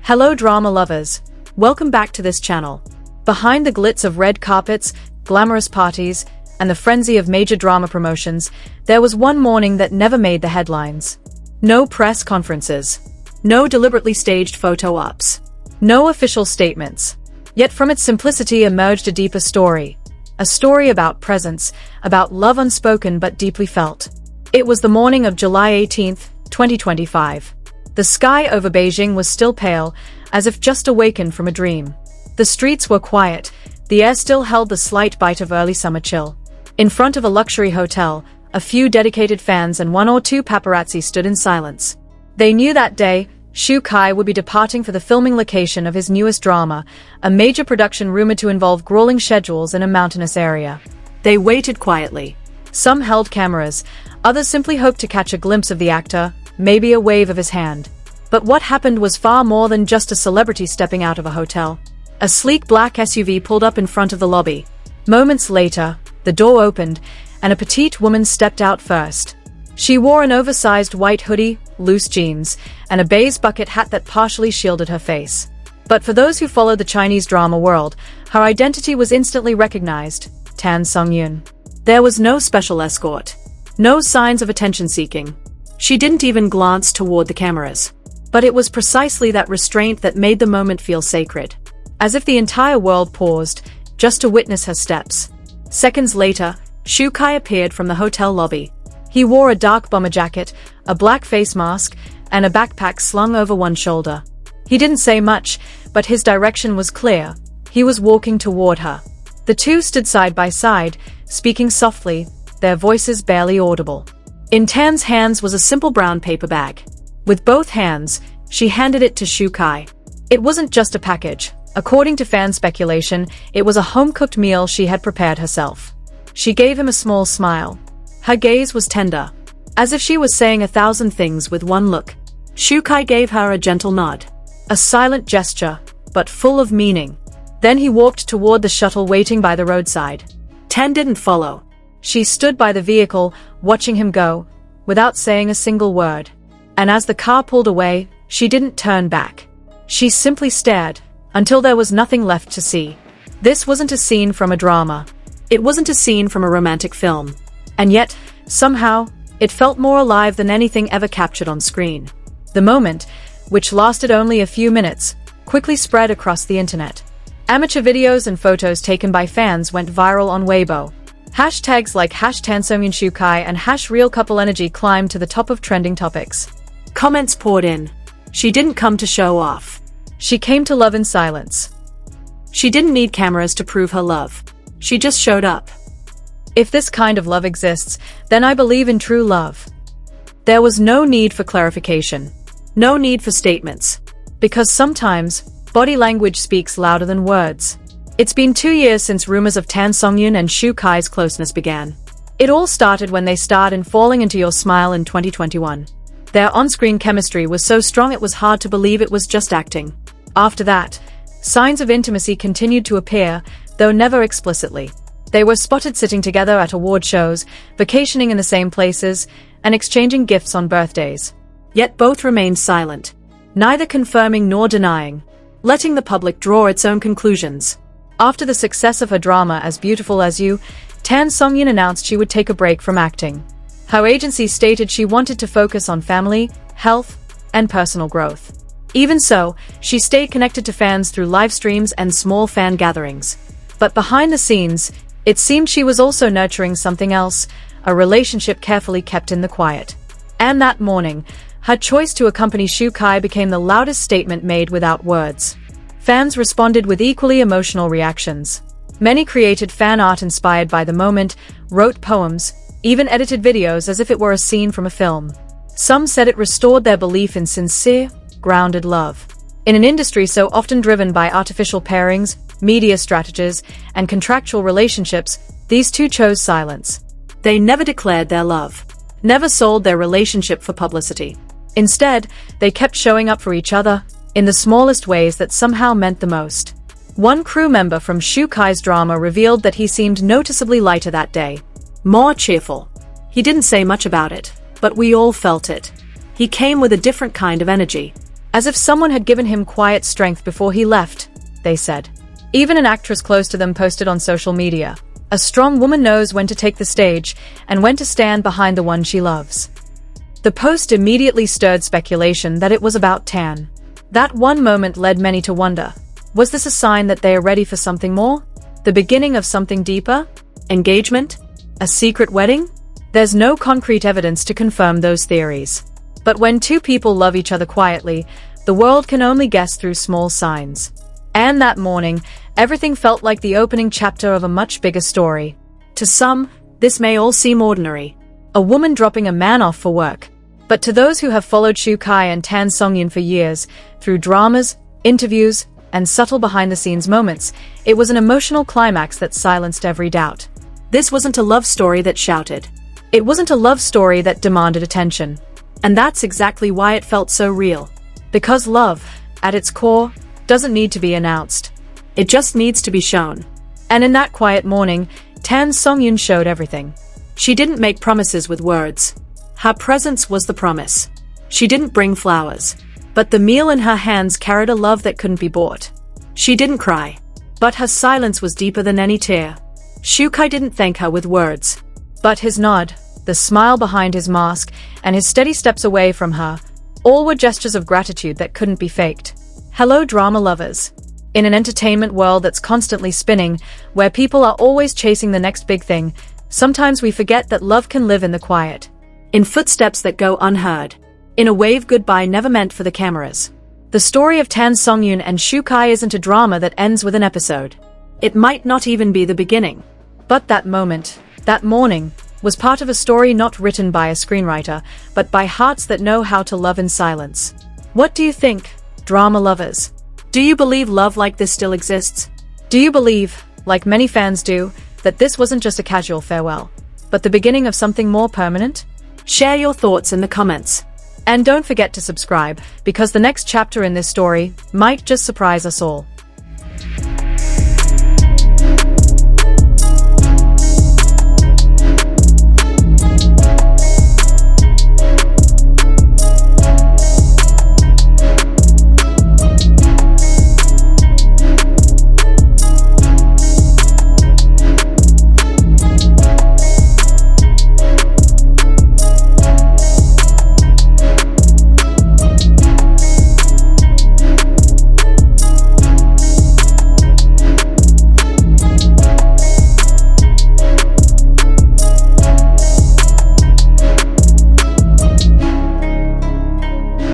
Hello drama lovers, welcome back to this channel. Behind the glitz of red carpets, glamorous parties, and the frenzy of major drama promotions, there was one morning that never made the headlines. No press conferences. No deliberately staged photo ops. No official statements. Yet from its simplicity emerged a deeper story. A story about presence, about love unspoken but deeply felt. It was the morning of July 18th, 2025. The sky over Beijing was still pale, as if just awakened from a dream. The streets were quiet, the air still held the slight bite of early summer chill. In front of a luxury hotel, a few dedicated fans and one or two paparazzi stood in silence. They knew that day, Shu Kai would be departing for the filming location of his newest drama, a major production rumored to involve grueling schedules in a mountainous area. They waited quietly. Some held cameras, others simply hoped to catch a glimpse of the actor, maybe a wave of his hand. But what happened was far more than just a celebrity stepping out of a hotel. A sleek black SUV pulled up in front of the lobby. Moments later, the door opened, and a petite woman stepped out first. She wore an oversized white hoodie, loose jeans, and a beige bucket hat that partially shielded her face. But for those who followed the Chinese drama world, her identity was instantly recognized: Tan Songyun. There was no special escort. No signs of attention-seeking. She didn't even glance toward the cameras. But it was precisely that restraint that made the moment feel sacred. As if the entire world paused, just to witness her steps. Seconds later, Shu Kai appeared from the hotel lobby. He wore a dark bomber jacket, a black face mask, and a backpack slung over one shoulder. He didn't say much, but his direction was clear. He was walking toward her. The two stood side by side, speaking softly, their voices barely audible. In Tan's hands was a simple brown paper bag. With both hands, she handed it to Shu Kai. It wasn't just a package. According to fan speculation, it was a home-cooked meal she had prepared herself. She gave him a small smile. Her gaze was tender, as if she was saying 1,000 things with one look. Shu Kai gave her a gentle nod. A silent gesture, but full of meaning. Then he walked toward the shuttle waiting by the roadside. Tan didn't follow. She stood by the vehicle, watching him go, without saying a single word. And as the car pulled away, she didn't turn back. She simply stared, until there was nothing left to see. This wasn't a scene from a drama. It wasn't a scene from a romantic film. And yet, somehow, it felt more alive than anything ever captured on screen. The moment, which lasted only a few minutes, quickly spread across the internet. Amateur videos and photos taken by fans went viral on Weibo. Hashtags like #TanSongyunShukai and #RealCoupleEnergy climbed to the top of trending topics. Comments poured in. She didn't come to show off. She came to love in silence. She didn't need cameras to prove her love. She just showed up. If this kind of love exists, then I believe in true love. There was no need for clarification. No need for statements. Because sometimes, body language speaks louder than words. It's been 2 years since rumors of Tan Songyun and Shu Kai's closeness began. It all started when they starred in Falling Into Your Smile in 2021. Their on-screen chemistry was so strong it was hard to believe it was just acting. After that, signs of intimacy continued to appear, though never explicitly. They were spotted sitting together at award shows, vacationing in the same places, and exchanging gifts on birthdays. Yet both remained silent, neither confirming nor denying, letting the public draw its own conclusions. After the success of her drama As Beautiful As You, Tan Songyun announced she would take a break from acting. Her agency stated she wanted to focus on family, health, and personal growth. Even so, she stayed connected to fans through live streams and small fan gatherings. But behind the scenes, it seemed she was also nurturing something else, a relationship carefully kept in the quiet. And that morning, her choice to accompany Shu Kai became the loudest statement made without words. Fans responded with equally emotional reactions. Many created fan art inspired by the moment, wrote poems, even edited videos as if it were a scene from a film. Some said it restored their belief in sincere, grounded love. In an industry so often driven by artificial pairings, media strategies, and contractual relationships, these two chose silence. They never declared their love. Never sold their relationship for publicity. Instead, they kept showing up for each other, in the smallest ways that somehow meant the most. One crew member from Shu Kai's drama revealed that he seemed noticeably lighter that day. More cheerful. He didn't say much about it, but we all felt it. He came with a different kind of energy. As if someone had given him quiet strength before he left, they said. Even an actress close to them posted on social media, "A strong woman knows when to take the stage and when to stand behind the one she loves." The post immediately stirred speculation that it was about Tan. That one moment led many to wonder, was this a sign that they are ready for something more? The beginning of something deeper? Engagement? A secret wedding? There's no concrete evidence to confirm those theories. But when two people love each other quietly, the world can only guess through small signs. And that morning, everything felt like the opening chapter of a much bigger story. To some, this may all seem ordinary. A woman dropping a man off for work. But to those who have followed Shukai and Tan Songyun for years, through dramas, interviews, and subtle behind-the-scenes moments, it was an emotional climax that silenced every doubt. This wasn't a love story that shouted. It wasn't a love story that demanded attention. And that's exactly why it felt so real. Because love, at its core, doesn't need to be announced. It just needs to be shown. And in that quiet morning, Tan Songyun showed everything. She didn't make promises with words. Her presence was the promise. She didn't bring flowers. But the meal in her hands carried a love that couldn't be bought. She didn't cry. But her silence was deeper than any tear. Shukai didn't thank her with words. But his nod, the smile behind his mask, and his steady steps away from her, all were gestures of gratitude that couldn't be faked. Hello, drama lovers. In an entertainment world that's constantly spinning, where people are always chasing the next big thing, sometimes we forget that love can live in the quiet. In footsteps that go unheard. In a wave goodbye never meant for the cameras. The story of Tan Songyun and Shukai isn't a drama that ends with an episode. It might not even be the beginning. But that moment, that morning, was part of a story not written by a screenwriter, but by hearts that know how to love in silence. What do you think, drama lovers? Do you believe love like this still exists? Do you believe, like many fans do, that this wasn't just a casual farewell, but the beginning of something more permanent? Share your thoughts in the comments. And don't forget to subscribe, because the next chapter in this story might just surprise us all.